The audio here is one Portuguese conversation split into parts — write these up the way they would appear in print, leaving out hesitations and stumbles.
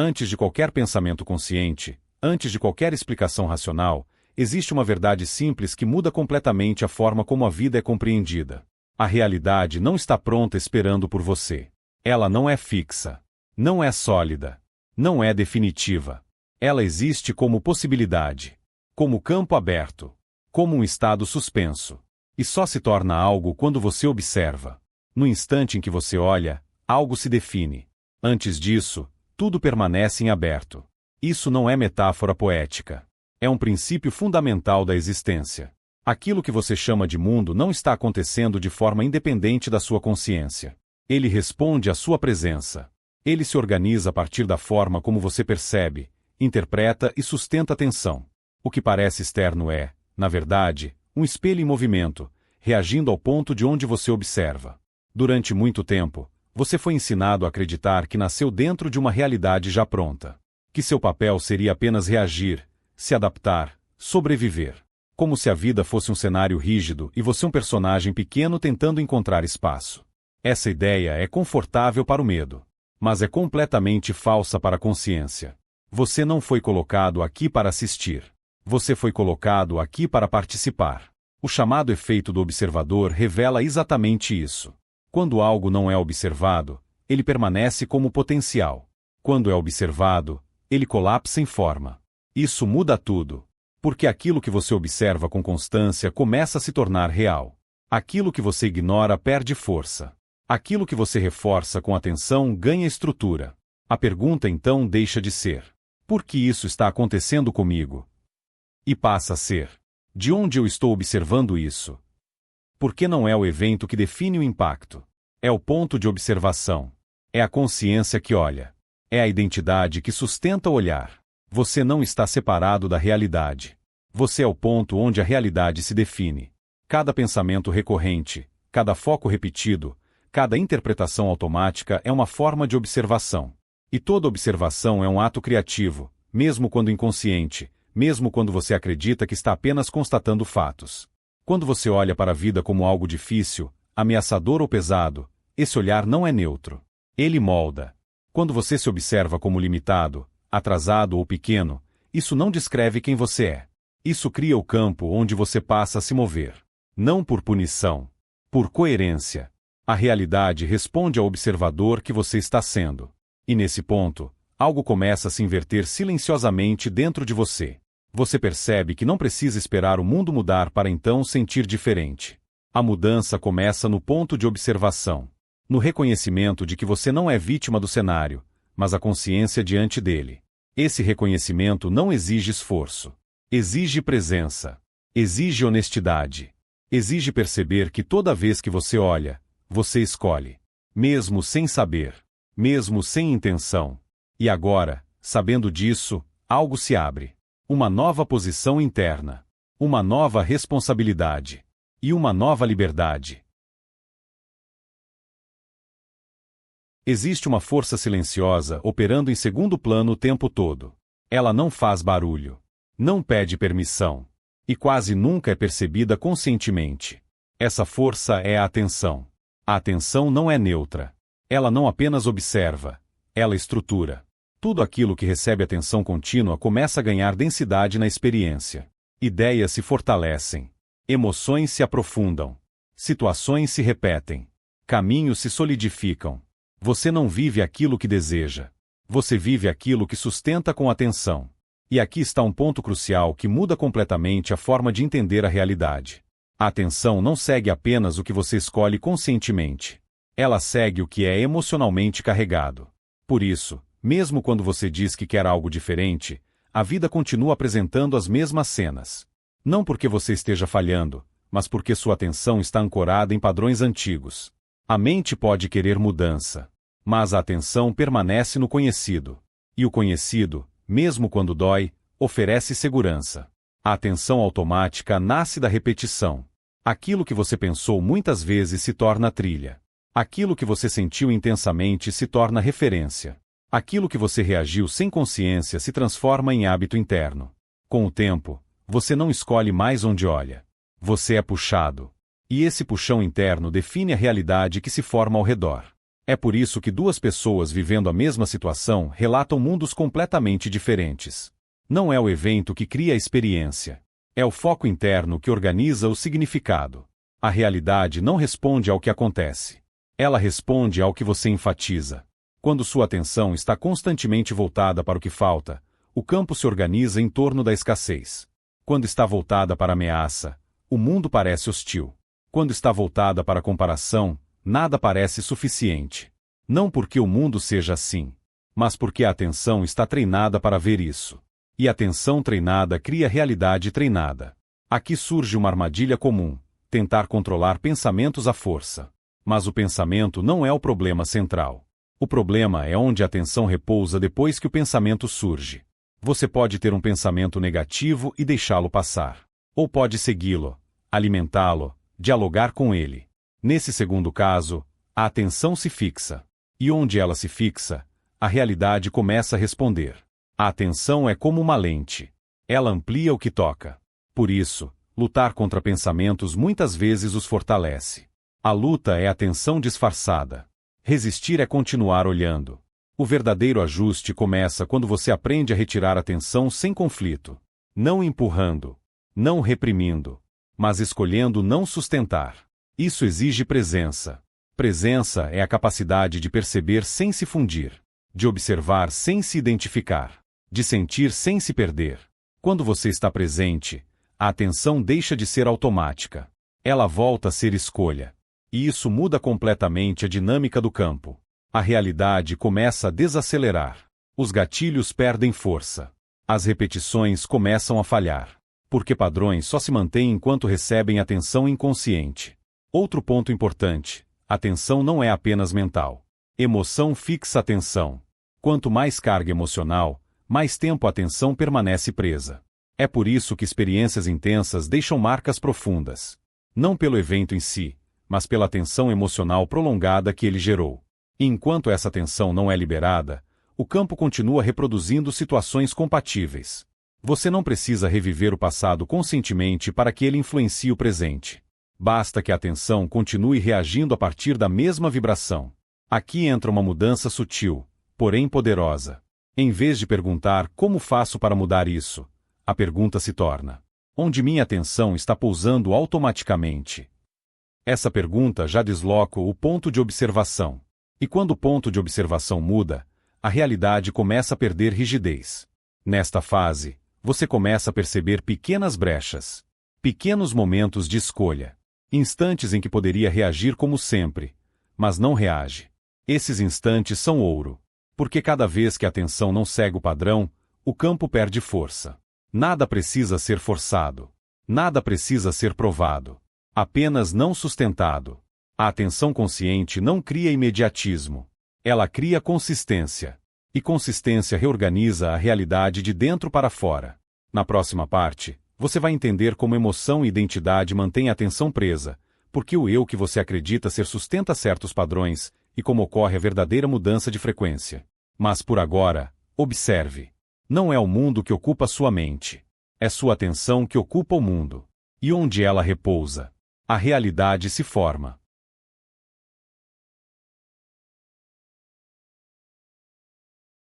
Antes de qualquer pensamento consciente, antes de qualquer explicação racional, existe uma verdade simples que muda completamente a forma como a vida é compreendida. A realidade não está pronta esperando por você. Ela não é fixa. Não é sólida. Não é definitiva. Ela existe como possibilidade. Como campo aberto. Como um estado suspenso. E só se torna algo quando você observa. No instante em que você olha, algo se define. Antes disso, tudo permanece em aberto. Isso não é metáfora poética. É um princípio fundamental da existência. Aquilo que você chama de mundo não está acontecendo de forma independente da sua consciência. Ele responde à sua presença. Ele se organiza a partir da forma como você percebe, interpreta e sustenta a atenção. O que parece externo é, na verdade, um espelho em movimento, reagindo ao ponto de onde você observa. Durante muito tempo, você foi ensinado a acreditar que nasceu dentro de uma realidade já pronta. Que seu papel seria apenas reagir, se adaptar, sobreviver. Como se a vida fosse um cenário rígido e você um personagem pequeno tentando encontrar espaço. Essa ideia é confortável para o medo, mas é completamente falsa para a consciência. Você não foi colocado aqui para assistir. Você foi colocado aqui para participar. O chamado efeito do observador revela exatamente isso. Quando algo não é observado, ele permanece como potencial. Quando é observado, ele colapsa em forma. Isso muda tudo. Porque aquilo que você observa com constância começa a se tornar real. Aquilo que você ignora perde força. Aquilo que você reforça com atenção ganha estrutura. A pergunta então deixa de ser: por que isso está acontecendo comigo? E passa a ser: de onde eu estou observando isso? Porque não é o evento que define o impacto. É o ponto de observação. É a consciência que olha. É a identidade que sustenta o olhar. Você não está separado da realidade. Você é o ponto onde a realidade se define. Cada pensamento recorrente, cada foco repetido, cada interpretação automática é uma forma de observação. E toda observação é um ato criativo, mesmo quando inconsciente, mesmo quando você acredita que está apenas constatando fatos. Quando você olha para a vida como algo difícil, ameaçador ou pesado, esse olhar não é neutro. Ele molda. Quando você se observa como limitado, atrasado ou pequeno, isso não descreve quem você é. Isso cria o campo onde você passa a se mover. Não por punição. Por coerência. A realidade responde ao observador que você está sendo. E nesse ponto, algo começa a se inverter silenciosamente dentro de você. Você percebe que não precisa esperar o mundo mudar para então sentir diferente. A mudança começa no ponto de observação. No reconhecimento de que você não é vítima do cenário, mas a consciência diante dele. Esse reconhecimento não exige esforço. Exige presença. Exige honestidade. Exige perceber que toda vez que você olha, você escolhe. Mesmo sem saber. Mesmo sem intenção. E agora, sabendo disso, algo se abre. Uma nova posição interna. Uma nova responsabilidade. E uma nova liberdade. Existe uma força silenciosa operando em segundo plano o tempo todo. Ela não faz barulho. Não pede permissão. E quase nunca é percebida conscientemente. Essa força é a atenção. A atenção não é neutra. Ela não apenas observa. Ela estrutura. Tudo aquilo que recebe atenção contínua começa a ganhar densidade na experiência. Ideias se fortalecem. Emoções se aprofundam. Situações se repetem. Caminhos se solidificam. Você não vive aquilo que deseja. Você vive aquilo que sustenta com atenção. E aqui está um ponto crucial que muda completamente a forma de entender a realidade. A atenção não segue apenas o que você escolhe conscientemente. Ela segue o que é emocionalmente carregado. Por isso, mesmo quando você diz que quer algo diferente, a vida continua apresentando as mesmas cenas. Não porque você esteja falhando, mas porque sua atenção está ancorada em padrões antigos. A mente pode querer mudança, mas a atenção permanece no conhecido. E o conhecido, mesmo quando dói, oferece segurança. A atenção automática nasce da repetição. Aquilo que você pensou muitas vezes se torna trilha. Aquilo que você sentiu intensamente se torna referência. Aquilo que você reagiu sem consciência se transforma em hábito interno. Com o tempo, você não escolhe mais onde olha. Você é puxado. E esse puxão interno define a realidade que se forma ao redor. É por isso que duas pessoas vivendo a mesma situação relatam mundos completamente diferentes. Não é o evento que cria a experiência. É o foco interno que organiza o significado. A realidade não responde ao que acontece. Ela responde ao que você enfatiza. Quando sua atenção está constantemente voltada para o que falta, o campo se organiza em torno da escassez. Quando está voltada para a ameaça, o mundo parece hostil. Quando está voltada para a comparação, nada parece suficiente. Não porque o mundo seja assim, mas porque a atenção está treinada para ver isso. E a atenção treinada cria realidade treinada. Aqui surge uma armadilha comum: tentar controlar pensamentos à força. Mas o pensamento não é o problema central. O problema é onde a atenção repousa depois que o pensamento surge. Você pode ter um pensamento negativo e deixá-lo passar. Ou pode segui-lo, alimentá-lo, dialogar com ele. Nesse segundo caso, a atenção se fixa. E onde ela se fixa, a realidade começa a responder. A atenção é como uma lente. Ela amplia o que toca. Por isso, lutar contra pensamentos muitas vezes os fortalece. A luta é atenção disfarçada. Resistir é continuar olhando. O verdadeiro ajuste começa quando você aprende a retirar a atenção sem conflito. Não empurrando, não reprimindo, mas escolhendo não sustentar. Isso exige presença. Presença é a capacidade de perceber sem se fundir, de observar sem se identificar, de sentir sem se perder. Quando você está presente, a atenção deixa de ser automática. Ela volta a ser escolha. E isso muda completamente a dinâmica do campo. A realidade começa a desacelerar. Os gatilhos perdem força. As repetições começam a falhar. Porque padrões só se mantêm enquanto recebem atenção inconsciente. Outro ponto importante: atenção não é apenas mental. Emoção fixa a atenção. Quanto mais carga emocional, mais tempo a atenção permanece presa. É por isso que experiências intensas deixam marcas profundas. Não pelo evento em si, mas pela tensão emocional prolongada que ele gerou. E enquanto essa tensão não é liberada, o campo continua reproduzindo situações compatíveis. Você não precisa reviver o passado conscientemente para que ele influencie o presente. Basta que a atenção continue reagindo a partir da mesma vibração. Aqui entra uma mudança sutil, porém poderosa. Em vez de perguntar como faço para mudar isso, a pergunta se torna: onde minha atenção está pousando automaticamente? Essa pergunta já desloca o ponto de observação. E quando o ponto de observação muda, a realidade começa a perder rigidez. Nesta fase, você começa a perceber pequenas brechas, pequenos momentos de escolha, instantes em que poderia reagir como sempre, mas não reage. Esses instantes são ouro, porque cada vez que a atenção não segue o padrão, o campo perde força. Nada precisa ser forçado. Nada precisa ser provado. Apenas não sustentado. A atenção consciente não cria imediatismo. Ela cria consistência. E consistência reorganiza a realidade de dentro para fora. Na próxima parte, você vai entender como emoção e identidade mantêm a atenção presa, porque o eu que você acredita ser sustenta certos padrões, e como ocorre a verdadeira mudança de frequência. Mas por agora, observe. Não é o mundo que ocupa sua mente. É sua atenção que ocupa o mundo. E onde ela repousa, a realidade se forma.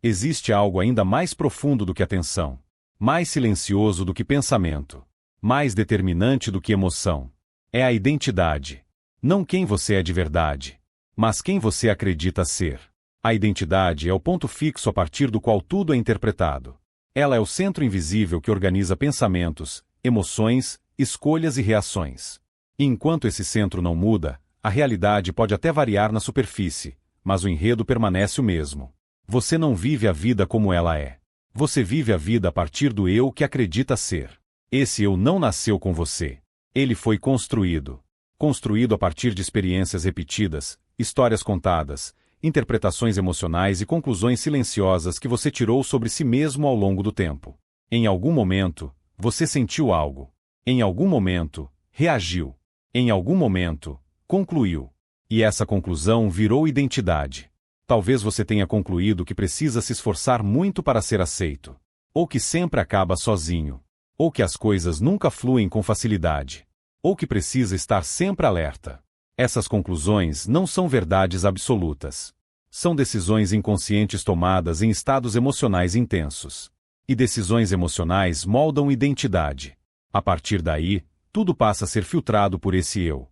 Existe algo ainda mais profundo do que atenção, mais silencioso do que pensamento, mais determinante do que emoção. É a identidade. Não quem você é de verdade, mas quem você acredita ser. A identidade é o ponto fixo a partir do qual tudo é interpretado. Ela é o centro invisível que organiza pensamentos, emoções, escolhas e reações. E enquanto esse centro não muda, a realidade pode até variar na superfície, mas o enredo permanece o mesmo. Você não vive a vida como ela é. Você vive a vida a partir do eu que acredita ser. Esse eu não nasceu com você. Ele foi construído. Construído a partir de experiências repetidas, histórias contadas, interpretações emocionais e conclusões silenciosas que você tirou sobre si mesmo ao longo do tempo. Em algum momento, você sentiu algo. Em algum momento, reagiu. Em algum momento, concluiu. E essa conclusão virou identidade. Talvez você tenha concluído que precisa se esforçar muito para ser aceito. Ou que sempre acaba sozinho. Ou que as coisas nunca fluem com facilidade. Ou que precisa estar sempre alerta. Essas conclusões não são verdades absolutas. São decisões inconscientes tomadas em estados emocionais intensos. E decisões emocionais moldam identidade. A partir daí, tudo passa a ser filtrado por esse eu.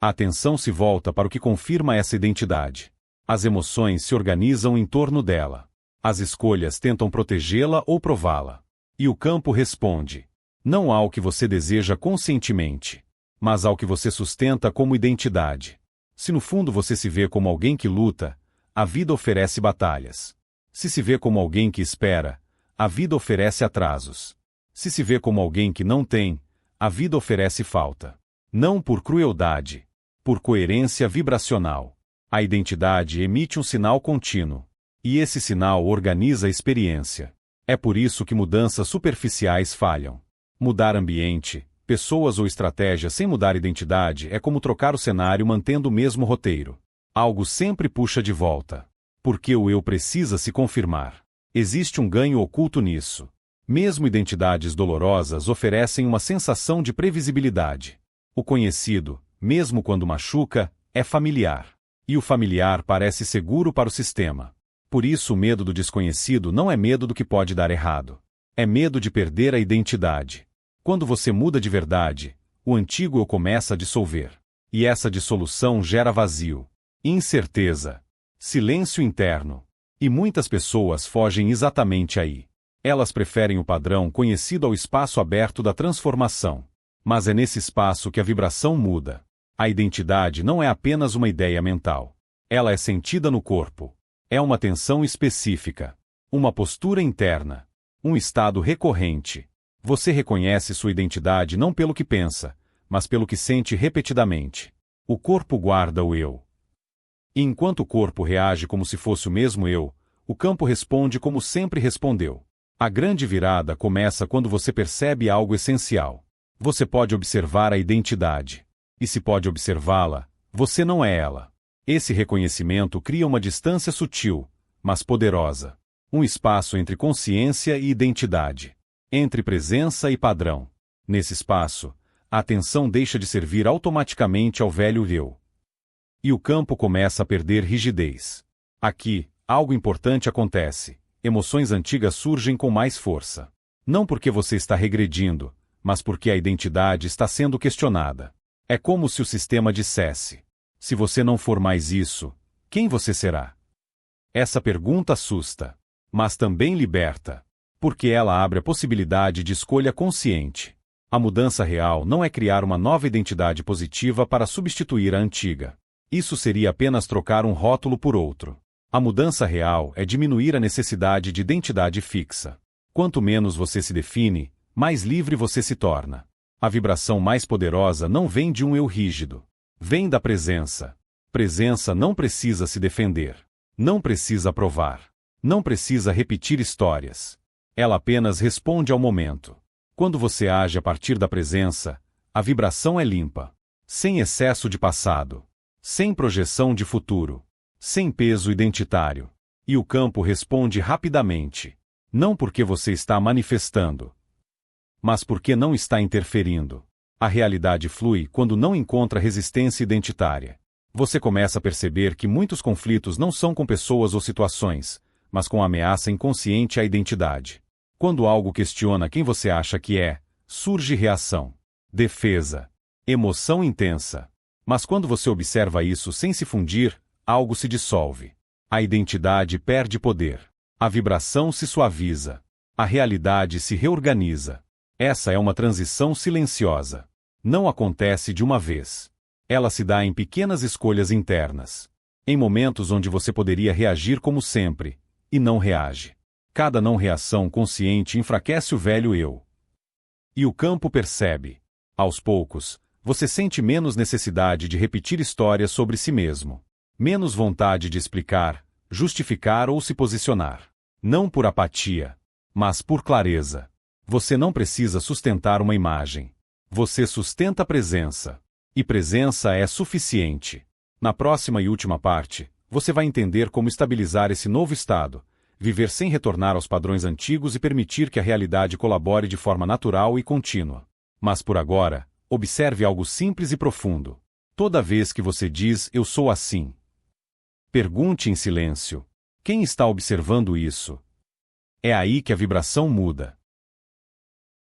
A atenção se volta para o que confirma essa identidade. As emoções se organizam em torno dela. As escolhas tentam protegê-la ou prová-la. E o campo responde, não ao que você deseja conscientemente, mas ao que você sustenta como identidade. Se no fundo você se vê como alguém que luta, a vida oferece batalhas. Se se vê como alguém que espera, a vida oferece atrasos. Se se vê como alguém que não tem, a vida oferece falta. Não por crueldade, por coerência vibracional. A identidade emite um sinal contínuo. E esse sinal organiza a experiência. É por isso que mudanças superficiais falham. Mudar ambiente, pessoas ou estratégias sem mudar identidade é como trocar o cenário mantendo o mesmo roteiro. Algo sempre puxa de volta. Porque o eu precisa se confirmar. Existe um ganho oculto nisso. Mesmo identidades dolorosas oferecem uma sensação de previsibilidade. O conhecido, mesmo quando machuca, é familiar. E o familiar parece seguro para o sistema. Por isso o medo do desconhecido não é medo do que pode dar errado. É medo de perder a identidade. Quando você muda de verdade, o antigo eu começa a dissolver. E essa dissolução gera vazio, incerteza, silêncio interno. E muitas pessoas fogem exatamente aí. Elas preferem o padrão conhecido ao espaço aberto da transformação. Mas é nesse espaço que a vibração muda. A identidade não é apenas uma ideia mental. Ela é sentida no corpo. É uma tensão específica. Uma postura interna. Um estado recorrente. Você reconhece sua identidade não pelo que pensa, mas pelo que sente repetidamente. O corpo guarda o eu. E enquanto o corpo reage como se fosse o mesmo eu, o campo responde como sempre respondeu. A grande virada começa quando você percebe algo essencial. Você pode observar a identidade. E se pode observá-la, você não é ela. Esse reconhecimento cria uma distância sutil, mas poderosa. Um espaço entre consciência e identidade. Entre presença e padrão. Nesse espaço, a atenção deixa de servir automaticamente ao velho eu. E o campo começa a perder rigidez. Aqui, algo importante acontece. Emoções antigas surgem com mais força. Não porque você está regredindo, mas porque a identidade está sendo questionada. É como se o sistema dissesse: se você não for mais isso, quem você será? Essa pergunta assusta, mas também liberta, porque ela abre a possibilidade de escolha consciente. A mudança real não é criar uma nova identidade positiva para substituir a antiga. Isso seria apenas trocar um rótulo por outro. A mudança real é diminuir a necessidade de identidade fixa. Quanto menos você se define, mais livre você se torna. A vibração mais poderosa não vem de um eu rígido. Vem da presença. Presença não precisa se defender. Não precisa provar. Não precisa repetir histórias. Ela apenas responde ao momento. Quando você age a partir da presença, a vibração é limpa. Sem excesso de passado. Sem projeção de futuro. Sem peso identitário. E o campo responde rapidamente. Não porque você está manifestando, mas porque não está interferindo. A realidade flui quando não encontra resistência identitária. Você começa a perceber que muitos conflitos não são com pessoas ou situações, mas com ameaça inconsciente à identidade. Quando algo questiona quem você acha que é, surge reação, defesa, emoção intensa. Mas quando você observa isso sem se fundir, algo se dissolve. A identidade perde poder. A vibração se suaviza. A realidade se reorganiza. Essa é uma transição silenciosa. Não acontece de uma vez. Ela se dá em pequenas escolhas internas. Em momentos onde você poderia reagir como sempre, e não reage. Cada não reação consciente enfraquece o velho eu. E o campo percebe. Aos poucos, você sente menos necessidade de repetir histórias sobre si mesmo. Menos vontade de explicar, justificar ou se posicionar. Não por apatia, mas por clareza. Você não precisa sustentar uma imagem. Você sustenta a presença. E presença é suficiente. Na próxima e última parte, você vai entender como estabilizar esse novo estado, viver sem retornar aos padrões antigos e permitir que a realidade colabore de forma natural e contínua. Mas por agora, observe algo simples e profundo. Toda vez que você diz "eu sou assim", pergunte em silêncio: quem está observando isso? É aí que a vibração muda.